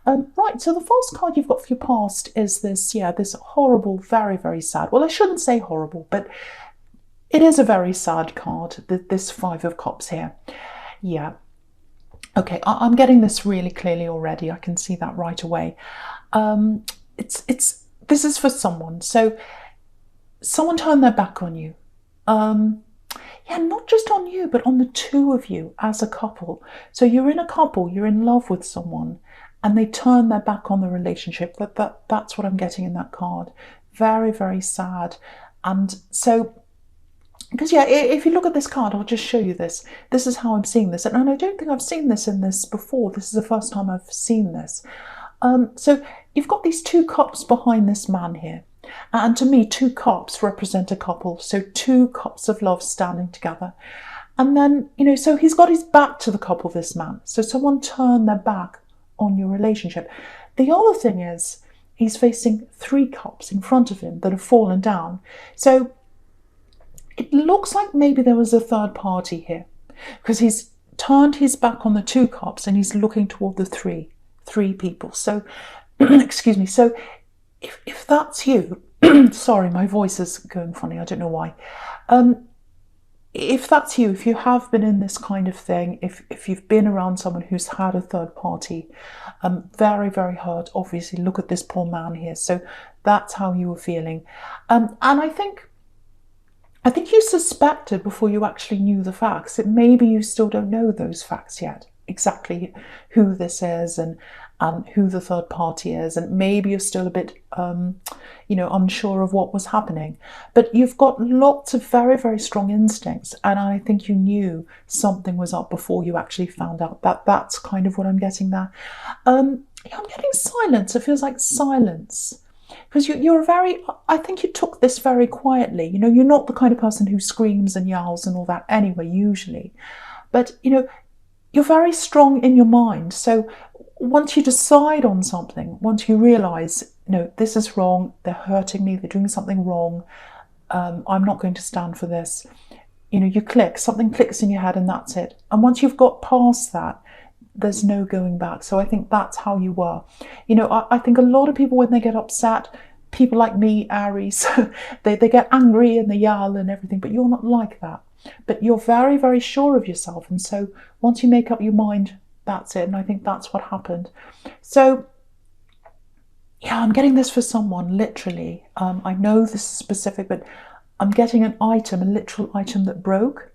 Right, so the first card you've got for your past is this, yeah, this horrible, very, very sad. Well, I shouldn't say horrible, but it is a very sad card, this Five of Cups here. Yeah. Okay, I'm getting this really clearly already. I can see that right away. This is for someone. So someone turned their back on you. Yeah, not just on you, but on the two of you as a couple. So you're in a couple, you're in love with someone, and they turn their back on the relationship. That's what I'm getting in that card. Very, very sad. And so, because yeah, if you look at this card, I'll just show you this. This is how I'm seeing this. And I don't think I've seen this in this before. This is the first time I've seen this. So you've got these two cups behind this man here. And to me, two cups represent a couple. So two cups of love standing together. And then, so he's got his back to the couple, this man. So someone turned their back on your relationship. The other thing is, he's facing three cups in front of him that have fallen down. So it looks like maybe there was a third party here, because he's turned his back on the two cups and he's looking toward the three people. So, excuse me. So if that's you, sorry, my voice is going funny. I don't know why. If that's you, if you have been in this kind of thing, if you've been around someone who's had a third party, very, very hurt, obviously. Look at this poor man here. So that's how you were feeling. And I think you suspected before you actually knew the facts. That maybe you still don't know those facts yet, exactly who this is and who the third party is, and maybe you're still a bit unsure of what was happening. But you've got lots of very, very strong instincts, and I think you knew something was up before you actually found out. That's kind of what I'm getting there. I'm getting silence. It feels like silence. Because I think you took this very quietly. You're not the kind of person who screams and yells and all that anyway, usually. But, you're very strong in your mind. So once you decide on something, once you realise, this is wrong, they're hurting me, they're doing something wrong, I'm not going to stand for this. You click, something clicks in your head and that's it. And once you've got past that, there's no going back. So I think that's how you were. I think a lot of people, when they get upset, people like me, Aries, they get angry and they yell and everything, but you're not like that. But you're very, very sure of yourself. And so once you make up your mind, that's it. And I think that's what happened. So yeah, I'm getting this for someone, literally. I know this is specific, but I'm getting an item, a literal item that broke.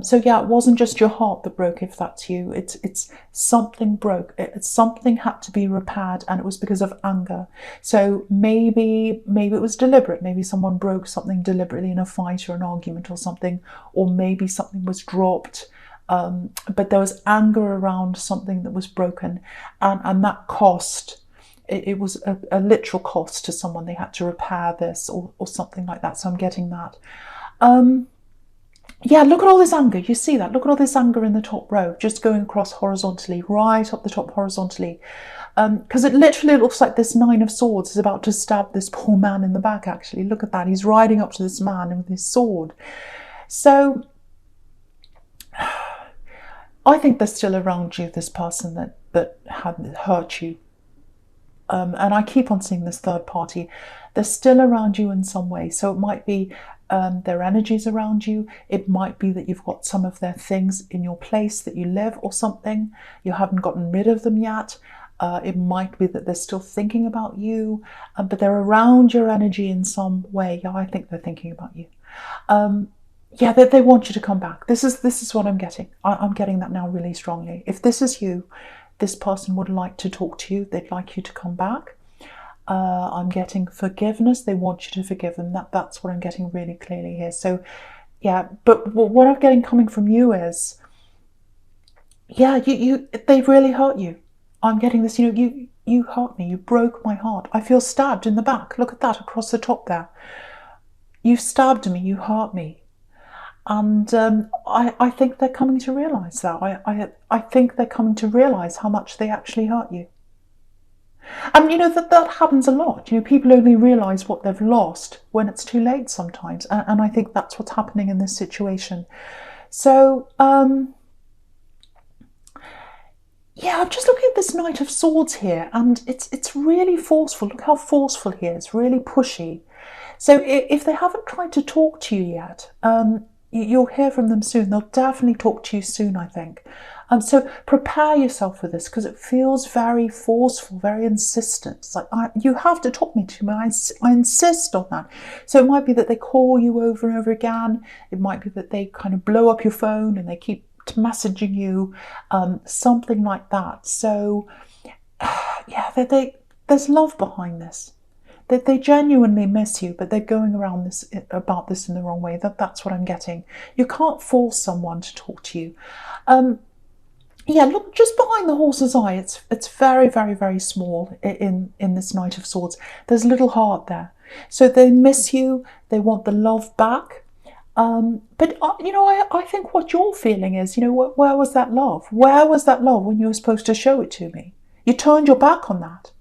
So yeah, it wasn't just your heart that broke, if that's you. It's something broke. Something had to be repaired, and it was because of anger. So maybe it was deliberate. Maybe someone broke something deliberately in a fight or an argument or something, or maybe something was dropped. But there was anger around something that was broken, and that cost. It was a literal cost to someone. They had to repair this or something like that. So I'm getting that. Yeah, look at all this anger. You see that? Look at all this anger in the top row, just going across horizontally, right up the top horizontally. Because it literally looks like this Nine of Swords is about to stab this poor man in the back, actually. Look at that. He's riding up to this man with his sword. So I think they're still around you, this person that had hurt you. And I keep on seeing this third party. They're still around you in some way. So it might be their energies around you. It might be that you've got some of their things in your place that you live or something. You haven't gotten rid of them yet. It might be that they're still thinking about you, but they're around your energy in some way. Yeah, I think they're thinking about you. Yeah, they want you to come back. This is what I'm getting. I'm getting that now really strongly. If this is you, this person would like to talk to you. They'd like you to come back. I'm getting forgiveness. They want you to forgive them. That's what I'm getting really clearly here. So, yeah, but what I'm getting coming from you is, yeah, they really hurt you. I'm getting this, you hurt me. You broke my heart. I feel stabbed in the back. Look at that across the top there. You stabbed me. You hurt me. And I think they're coming to realise that. I think they're coming to realise how much they actually hurt you. And that happens a lot. People only realise what they've lost when it's too late sometimes. And I think that's what's happening in this situation. So Yeah, I'm just looking at this Knight of Swords here, and it's really forceful. Look how forceful he is, really pushy. So if they haven't tried to talk to you yet, you'll hear from them soon. They'll definitely talk to you soon, I think. So prepare yourself for this, because it feels very forceful, very insistent. It's like, you have to talk me to me. I insist on that. So it might be that they call you over and over again. It might be that they kind of blow up your phone and they keep messaging you, something like that. So yeah, there's love behind this. That they genuinely miss you, but they're going around about this in the wrong way. That's what I'm getting. You can't force someone to talk to you. Yeah, look, just behind the horse's eye, it's very, very, very small in this Knight of Swords. There's a little heart there. So they miss you. They want the love back. But I think what you're feeling is, where was that love? Where was that love when you were supposed to show it to me? You turned your back on that.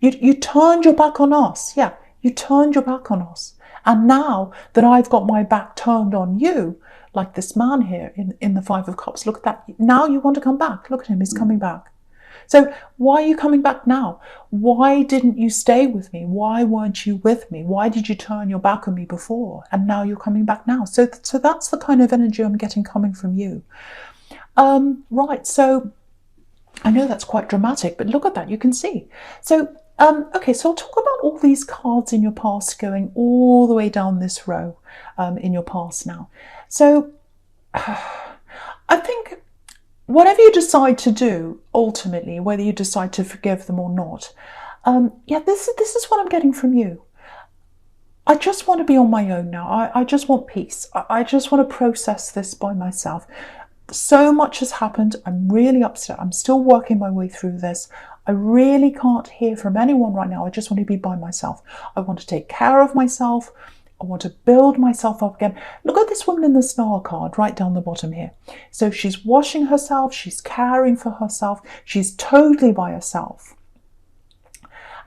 You turned your back on us. Yeah, you turned your back on us. And now that I've got my back turned on you, like this man here in the Five of Cups, look at that. Now you want to come back. Look at him, he's coming back. So why are you coming back now? Why didn't you stay with me? Why weren't you with me? Why did you turn your back on me before? And now you're coming back now. So that's the kind of energy I'm getting coming from you. Right, so I know that's quite dramatic, but look at that, you can see. So okay, so I'll talk about all these cards in your past going all the way down this row in your past now. So I think whatever you decide to do, ultimately, whether you decide to forgive them or not, yeah, this is what I'm getting from you. I just want to be on my own now. I just want peace. I just want to process this by myself. So much has happened. I'm really upset. I'm still working my way through this. I really can't hear from anyone right now. I just want to be by myself. I want to take care of myself. I want to build myself up again. Look at this woman in the Star card right down the bottom here. So she's washing herself. She's caring for herself. She's totally by herself.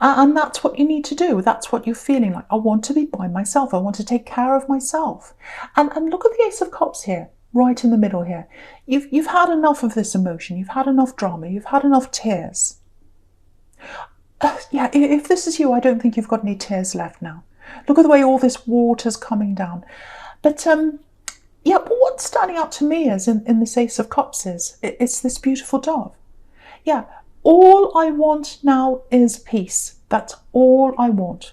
And that's what you need to do. That's what you're feeling like. I want to be by myself. I want to take care of myself. And look at the Ace of Cups here, right in the middle here. You've had enough of this emotion. You've had enough drama. You've had enough tears. Yeah, if this is you, I don't think you've got any tears left now. Look at the way all this water's coming down. But yeah, but what's standing out to me is in this Ace of Cups it's this beautiful dove. Yeah, all I want now is peace. That's all I want.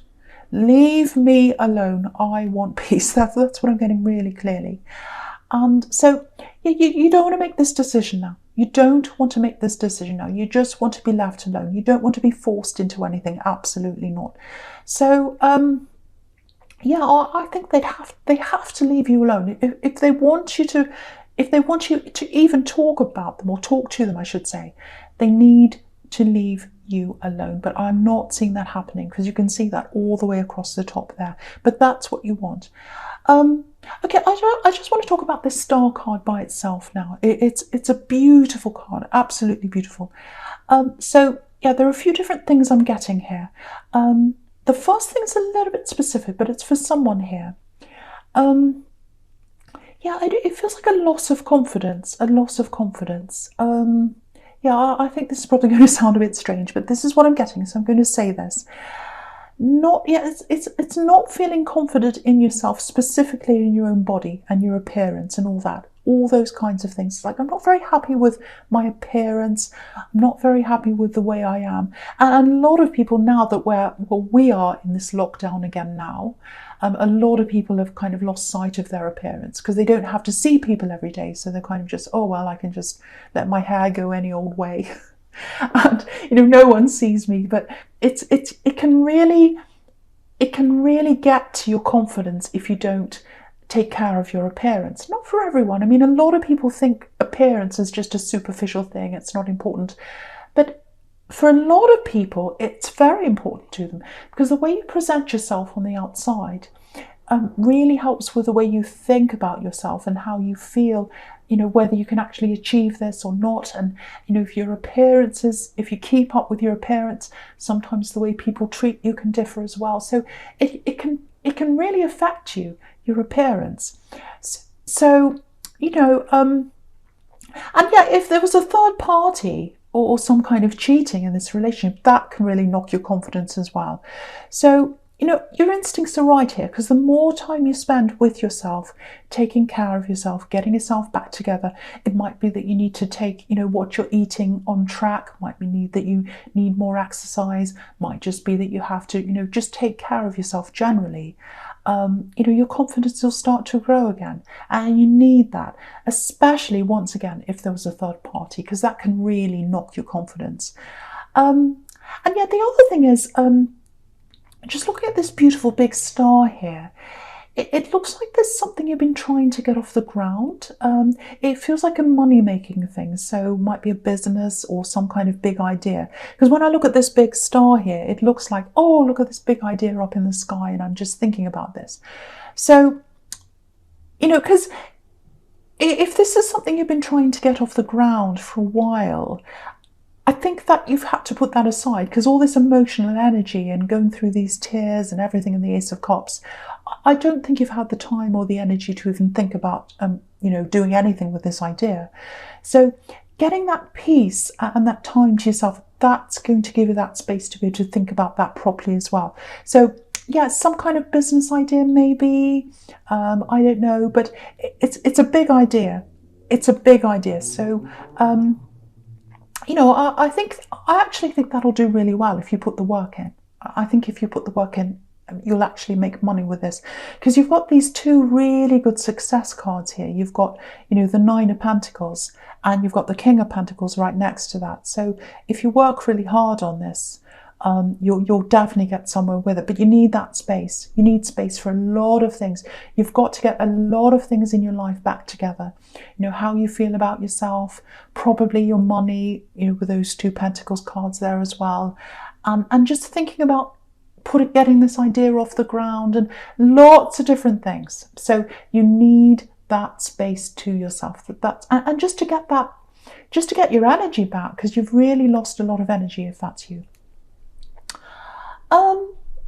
Leave me alone. I want peace. That's what I'm getting really clearly. And so yeah, you don't want to make this decision now. You don't want to make this decision now. You just want to be left alone. You don't want to be forced into anything. Absolutely not. So yeah, I think they have to leave you alone. If they want you to even talk about them, or talk to them, I should say, they need to leave you alone. But I'm not seeing that happening, because you can see that all the way across the top there. But that's what you want. Okay, I just want to talk about this Star card by itself now. It's a beautiful card, absolutely beautiful. So yeah, there are a few different things I'm getting here. The first thing is a little bit specific, but it's for someone here. Yeah, it feels like a loss of confidence. Yeah, I think this is probably going to sound a bit strange, but this is what I'm getting, so I'm going to say this. It's not feeling confident in yourself, specifically in your own body and your appearance and all those kinds of things. It's like, I'm not very happy with my appearance. I'm not very happy with the way I am. And a lot of people, now that we are in this lockdown again now, a lot of people have kind of lost sight of their appearance, because they don't have to see people every day. So they're kind of just, oh, well, I can just let my hair go any old way. And no one sees me. But it can really get to your confidence if you don't take care of your appearance. Not for everyone. I mean, a lot of people think appearance is just a superficial thing. It's not important. But for a lot of people, it's very important to them, because the way you present yourself on the outside really helps with the way you think about yourself and how you feel, whether you can actually achieve this or not. And, if if you keep up with your appearance, sometimes the way people treat you can differ as well. So it can really affect your appearance. So, and yeah, if there was a third party or some kind of cheating in this relationship, that can really knock your confidence as well. So, your instincts are right here, because the more time you spend with yourself, taking care of yourself, getting yourself back together, it might be that you need to take, what you're eating on track, might be that you need more exercise, might just be that you have to, just take care of yourself generally. Your confidence will start to grow again, and you need that, especially once again if there was a third party, because that can really knock your confidence. And yeah, the other thing is, just looking at this beautiful big star here, it looks like there's something you've been trying to get off the ground. It feels like a money-making thing, so it might be a business or some kind of big idea. Because when I look at this big star here, it looks like, oh, look at this big idea up in the sky, and I'm just thinking about this. So, because if this is something you've been trying to get off the ground for a while, I think that you've had to put that aside, because all this emotional energy and going through these tears and everything in the Ace of Cups, I don't think you've had the time or the energy to even think about, doing anything with this idea. So getting that peace and that time to yourself, that's going to give you that space to be able to think about that properly as well. So yeah, some kind of business idea maybe, I don't know, but it's a big idea. It's a big idea. So, I actually think that'll do really well if you put the work in. I think if you put the work in, you'll actually make money with this, because you've got these two really good success cards here. You've got, the Nine of Pentacles, and you've got the King of Pentacles right next to that. So if you work really hard on this, you'll definitely get somewhere with it. But you need that space. You need space for a lot of things. You've got to get a lot of things in your life back together. How you feel about yourself, probably your money, with those two Pentacles cards there as well. And just thinking about getting this idea off the ground, and lots of different things. So you need that space to yourself, and just to get your energy back, because you've really lost a lot of energy if that's you.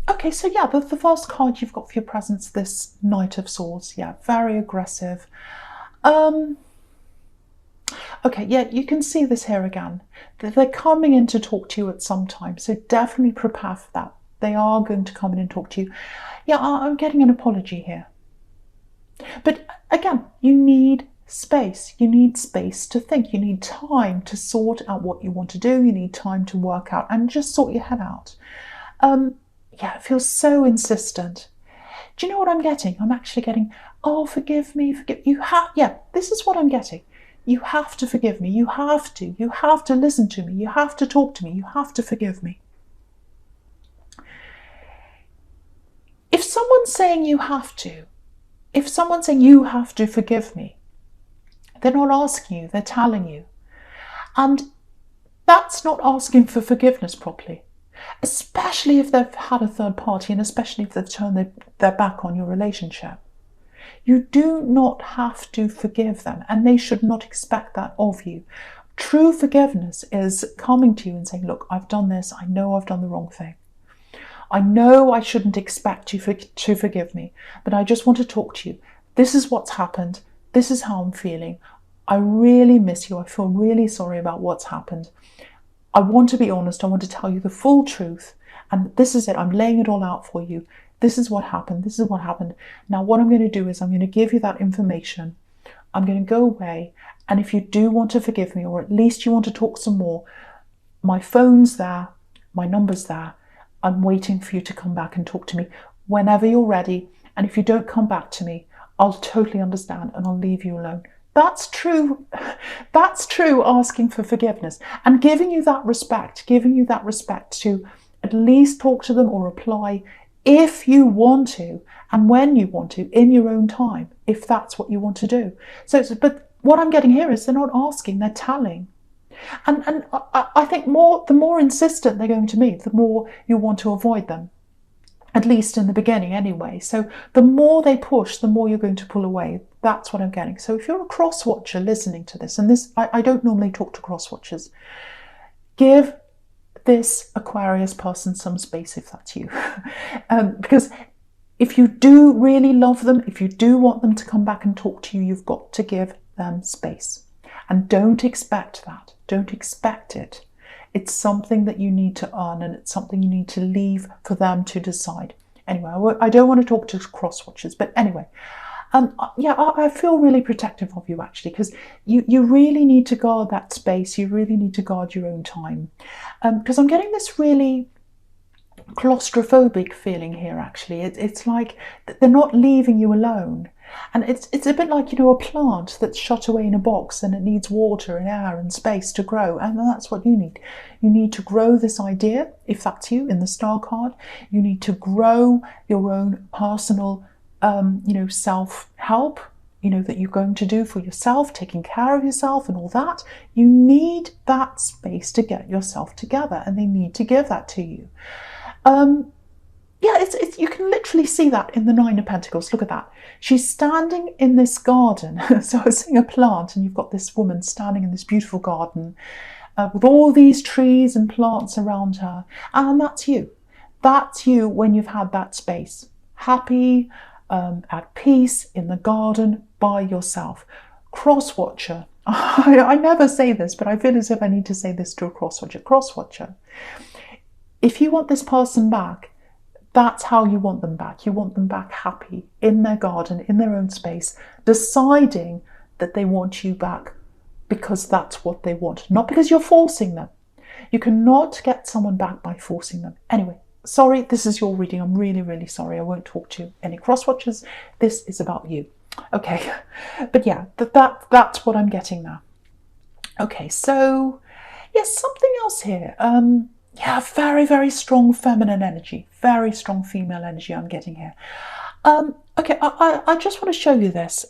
Okay, so yeah, the first card you've got for your presence, this Knight of Swords. Yeah, very aggressive. Okay, yeah, you can see this here again. They're coming in to talk to you at some time, so definitely prepare for that. They are going to come in and talk to you. Yeah, I'm getting an apology here. But again, you need space. You need space to think. You need time to sort out what you want to do. You need time to work out and just sort your head out. Yeah, it feels so insistent. Do you know what I'm getting? I'm actually getting, oh, forgive me, forgive you. Yeah, this is what I'm getting. You have to forgive me. You have to listen to me. You have to talk to me. You have to forgive me. If someone's saying you have to, if someone's saying you have to forgive me, they're not asking you, they're telling you. And that's not asking for forgiveness properly, especially if they've had a third party, and especially if they've turned their back on your relationship. You do not have to forgive them, and they should not expect that of you. True forgiveness is coming to you and saying, look, I've done this. I know I've done the wrong thing. I know I shouldn't expect you to forgive me, but I just want to talk to you. This is what's happened. This is how I'm feeling. I really miss you. I feel really sorry about what's happened. I want to be honest. I want to tell you the full truth. And this is it. I'm laying it all out for you. This is what happened. This is what happened. Now, what I'm going to do is I'm going to give you that information. I'm going to go away. And if you do want to forgive me, or at least you want to talk some more, my phone's there. My number's there. I'm waiting for you to come back and talk to me whenever you're ready. And if you don't come back to me, I'll totally understand and I'll leave you alone. That's true. That's true asking for forgiveness and giving you that respect to at least talk to them or reply if you want to and when you want to in your own time, if that's what you want to do. But what I'm getting here is they're not asking, they're telling. And I think the more insistent they're going to be, the more you want to avoid them, at least in the beginning anyway. So the more they push, the more you're going to pull away. That's what I'm getting. So if you're a cross-watcher listening to this, and this, I don't normally talk to cross-watchers, give this Aquarius person some space if that's you. Because if you do really love them, if you do want them to come back and talk to you, you've got to give them space. And don't expect that. Don't expect it. It's something that you need to earn, and it's something you need to leave for them to decide. Anyway, I don't want to talk to cross watchers, but anyway, yeah, I feel really protective of you, actually, because you really need to guard that space. You really need to guard your own time, because I'm getting this really claustrophobic feeling here, actually. It's like they're not leaving you alone. And it's a bit like, a plant that's shut away in a box and it needs water and air and space to grow. And that's what you need. You need to grow this idea, if that's you, in the star card. You need to grow your own personal, self-help, that you're going to do for yourself, taking care of yourself and all that. You need that space to get yourself together, and they need to give that to you. Yeah, it's you can literally see that in the Nine of Pentacles. Look at that. She's standing in this garden. So I was seeing a plant, and you've got this woman standing in this beautiful garden with all these trees and plants around her. And that's you. That's you when you've had that space. Happy, at peace, in the garden, by yourself. Cross-watcher. I never say this, but I feel as if I need to say this to a cross-watcher. Cross-watcher. If you want this person back, that's how you want them back. You want them back happy, in their garden, in their own space, deciding that they want you back because that's what they want, not because you're forcing them. You cannot get someone back by forcing them. Anyway, sorry, this is your reading. I'm really, really sorry. I won't talk to any cross-watchers. This is about you. Okay, but yeah, that's what I'm getting now. Okay, so yes, something else here. Yeah, very, very strong feminine energy, very strong female energy I'm getting here. Okay, I just want to show you this.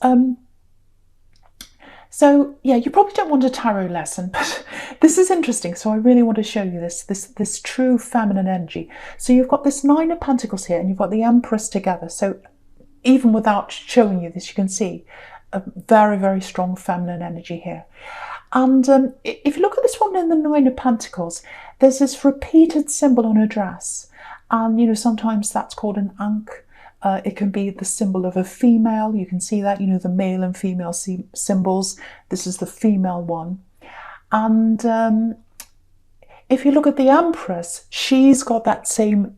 So yeah, you probably don't want a tarot lesson, but this is interesting. So I really want to show you this true feminine energy. So you've got this Nine of Pentacles here, and you've got the Empress together. So even without showing you this, you can see a very, very strong feminine energy here. And if you look at this woman in the Nine of Pentacles, there's this repeated symbol on her dress. And, sometimes that's called an ankh. It can be the symbol of a female. You can see that, the male and female symbols. This is the female one. And if you look at the Empress, she's got that same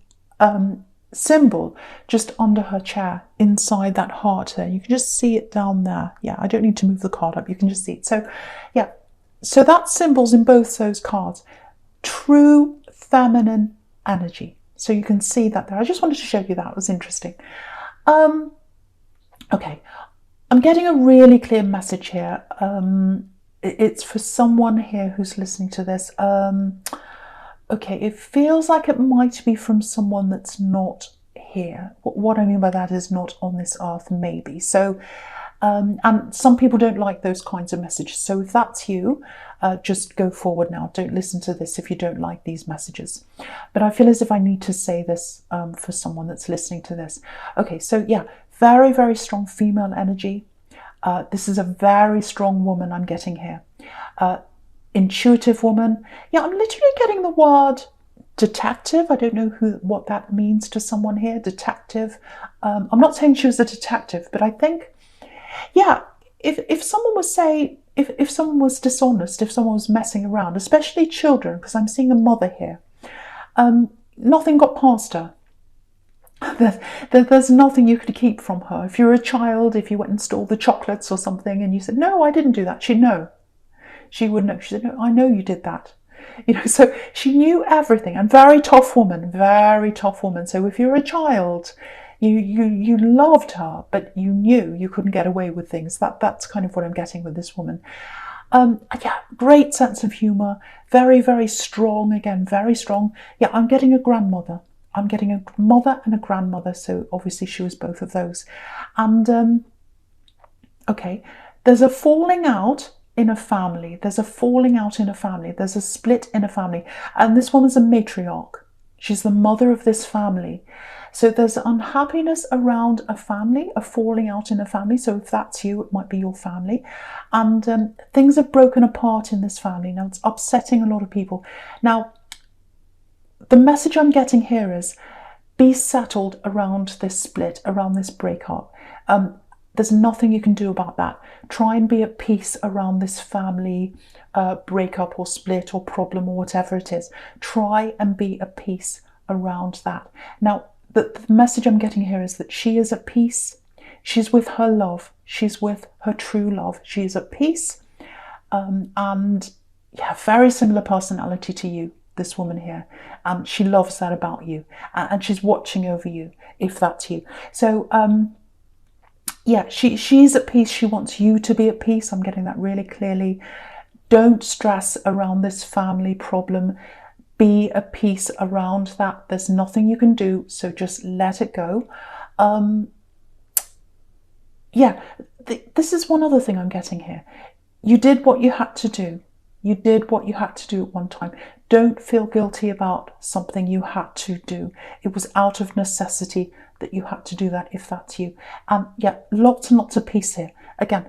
symbol just under her chair, inside that heart there. You can just see it down there. Yeah, I don't need to move the card up. You can just see it. So, yeah. So that symbol's in both those cards. True feminine energy. So you can see that there. I just wanted to show you that. It was interesting. Okay. I'm getting a really clear message here. It's for someone here who's listening to this. Okay, it feels like it might be from someone that's not here. What I mean by that is not on this earth, maybe. So, and some people don't like those kinds of messages. So if that's you, just go forward now. Don't listen to this if you don't like these messages. But I feel as if I need to say this for someone that's listening to this. Okay, so yeah, very, very strong female energy. This is a very strong woman I'm getting here. Intuitive woman. Yeah, I'm literally getting the word detective. I don't know what that means to someone here. Detective. I'm not saying she was a detective, but I think, yeah, if someone was, say, if someone was dishonest, if someone was messing around, especially children, because I'm seeing a mother here, nothing got past her. There's nothing you could keep from her. If you're a child, if you went and stole the chocolates or something and you said, no, I didn't do that, she'd know. She would know. She said, no, I know you did that. So she knew everything. And very tough woman, very tough woman. So if you're a child, you loved her, but you knew you couldn't get away with things. That's kind of what I'm getting with this woman. Yeah, great sense of humour. Very, very strong. Again, very strong. Yeah, I'm getting a grandmother. I'm getting a mother and a grandmother. So obviously she was both of those. And, okay, there's a falling out in a family. There's a falling out in a family. There's a split in a family. And this woman's a matriarch. She's the mother of this family. So there's unhappiness around a family, a falling out in a family. So if that's you, it might be your family. And things are broken apart in this family. Now, it's upsetting a lot of people. Now, the message I'm getting here is be settled around this split, around this breakup. There's nothing you can do about that. Try and be at peace around this family breakup or split or problem or whatever it is. Try and be at peace around that. Now, the message I'm getting here is that she is at peace. She's with her love. She's with her true love. She is at peace. And yeah, very similar personality to you, this woman here. She loves that about you. And she's watching over you, if that's you. So, yeah, she's at peace. She wants you to be at peace. I'm getting that really clearly. Don't stress around this family problem. Be at peace around that. There's nothing you can do, so just let it go. Yeah, this is one other thing I'm getting here. You did what you had to do. You did what you had to do at one time. Don't feel guilty about something you had to do. It was out of necessity that you had to do that, if that's you. Yeah, lots and lots of peace here. Again,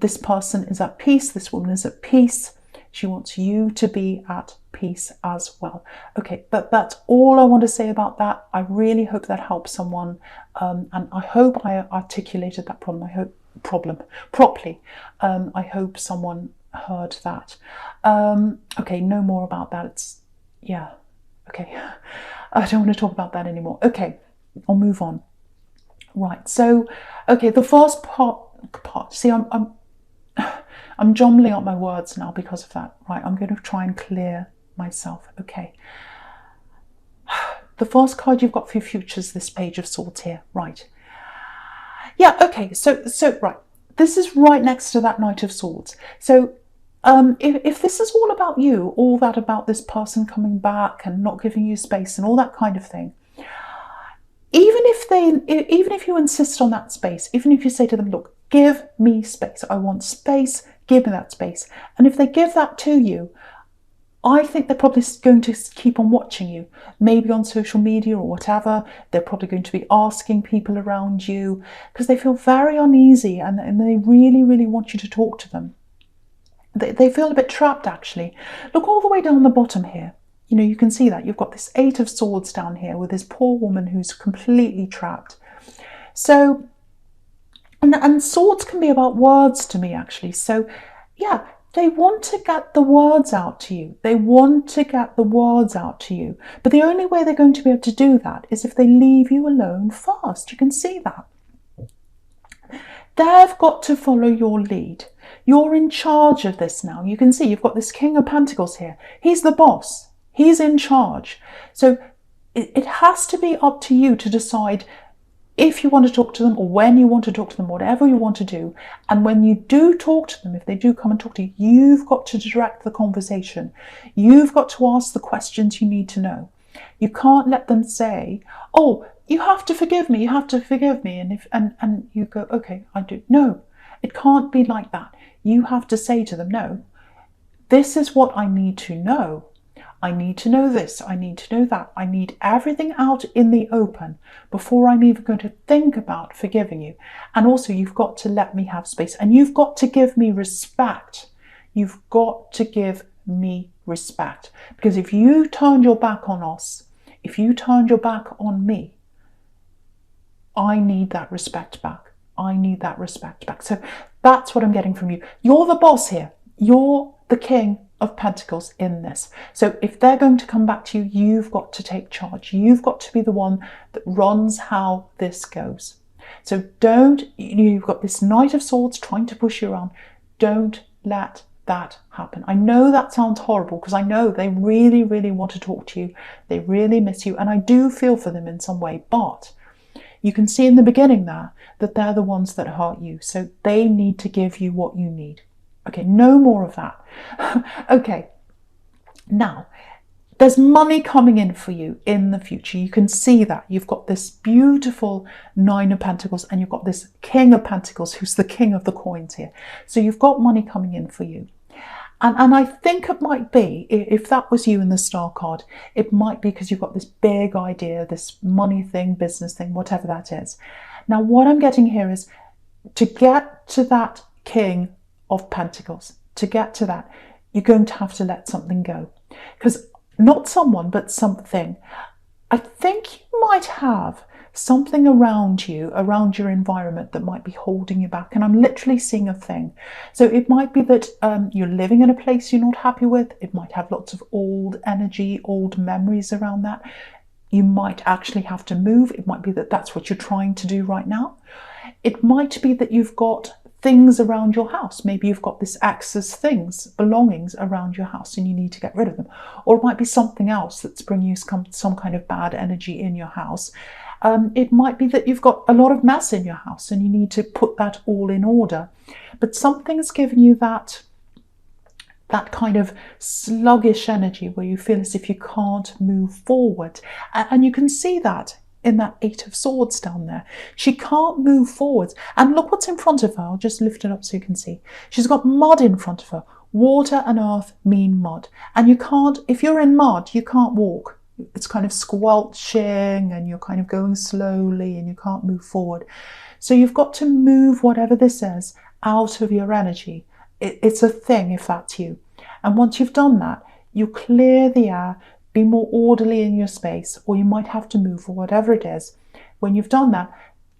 this person is at peace. This woman is at peace. She wants you to be at peace as well. Okay, but that's all I want to say about that. I really hope that helps someone. And I hope I articulated that problem properly. I hope someone heard that. Okay, no more about that. Yeah, okay. I don't want to talk about that anymore. Okay, I'll move on. Right, so, okay, the first part, see, I'm jumbling up my words now because of that. Right, I'm going to try and clear myself. Okay. The first card you've got for your future is this Page of Swords here. Right. Yeah, okay, so right. This is right next to that Knight of Swords. So if this is all about you, all that about this person coming back and not giving you space and all that kind of thing, even if you insist on that space, even if you say to them, look, give me space, I want space, give me that space. And if they give that to you, I think they're probably going to keep on watching you, maybe on social media or whatever. They're probably going to be asking people around you because they feel very uneasy and they really, really want you to talk to them. They feel a bit trapped, actually. Look all the way down the bottom here. You know, you can see that. You've got this Eight of Swords down here with this poor woman who's completely trapped. So, and swords can be about words to me, actually. So, yeah, they want to get the words out to you. They want to get the words out to you. But the only way they're going to be able to do that is if they leave you alone first. You can see that. They've got to follow your lead. You're in charge of this now. You can see you've got this King of Pentacles here. He's the boss. He's in charge. So it has to be up to you to decide if you want to talk to them or when you want to talk to them, whatever you want to do. And when you do talk to them, if they do come and talk to you, you've got to direct the conversation. You've got to ask the questions you need to know. You can't let them say, oh, you have to forgive me, you have to forgive me. And you go, okay, I do. No, it can't be like that. You have to say to them, no, this is what I need to know. I need to know this, I need to know that. I need everything out in the open before I'm even going to think about forgiving you. And also you've got to let me have space and you've got to give me respect. You've got to give me respect. Because if you turned your back on us, if you turned your back on me, I need that respect back. I need that respect back. So that's what I'm getting from you. You're the boss here. You're the King of Pentacles in this. So if they're going to come back to you, you've got to take charge. You've got to be the one that runs how this goes. So you've got this Knight of Swords trying to push you around. Don't let that happen. I know that sounds horrible because I know they really, really want to talk to you. They really miss you. And I do feel for them in some way, but you can see in the beginning there that they're the ones that hurt you. So they need to give you what you need. Okay, no more of that. Okay, now there's money coming in for you in the future. You can see that. You've got this beautiful Nine of Pentacles and you've got this King of Pentacles who's the king of the coins here. So you've got money coming in for you. And I think it might be, if that was you in the Star card, it might be because you've got this big idea, this money thing, business thing, whatever that is. Now, what I'm getting here is to get to that King of Pentacles, to get to that, you're going to have to let something go. Because not someone, but something. I think you might have something around you, around your environment, that might be holding you back. And I'm literally seeing a thing. So it might be that you're living in a place you're not happy with. It might have lots of old energy, old memories around that. You might actually have to move. It might be that that's what you're trying to do right now. It might be that you've got things around your house. Maybe you've got this excess things, belongings around your house, and you need to get rid of them. Or it might be something else that's bringing you some kind of bad energy in your house. It might be that you've got a lot of mess in your house and you need to put that all in order. But something's given you that kind of sluggish energy where you feel as if you can't move forward. And you can see that in that Eight of Swords down there. She can't move forwards. And look what's in front of her. I'll just lift it up so you can see. She's got mud in front of her. Water and earth mean mud. And you can't, if you're in mud, you can't walk. It's kind of squelching and you're kind of going slowly and you can't move forward. So you've got to move whatever this is out of your energy. It's a thing if that's you. And once you've done that, you clear the air, be more orderly in your space, or you might have to move or whatever it is. When you've done that,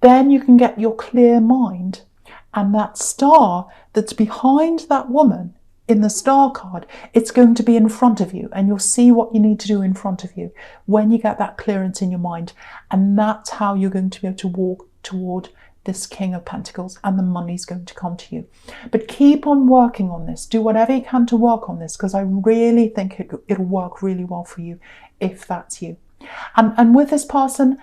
then you can get your clear mind, and that star that's behind that woman in the star card, it's going to be in front of you, and you'll see what you need to do in front of you when you get that clearance in your mind. And that's how you're going to be able to walk toward this King of Pentacles, and the money's going to come to you. But keep on working on this. Do whatever you can to work on this, because I really think it'll work really well for you if that's you. And with this person,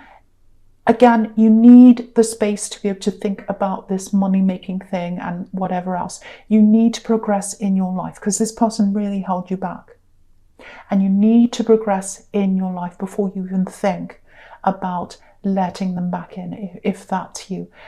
again, you need the space to be able to think about this money-making thing and whatever else. You need to progress in your life, because this person really held you back. And you need to progress in your life before you even think about letting them back in, if that's you.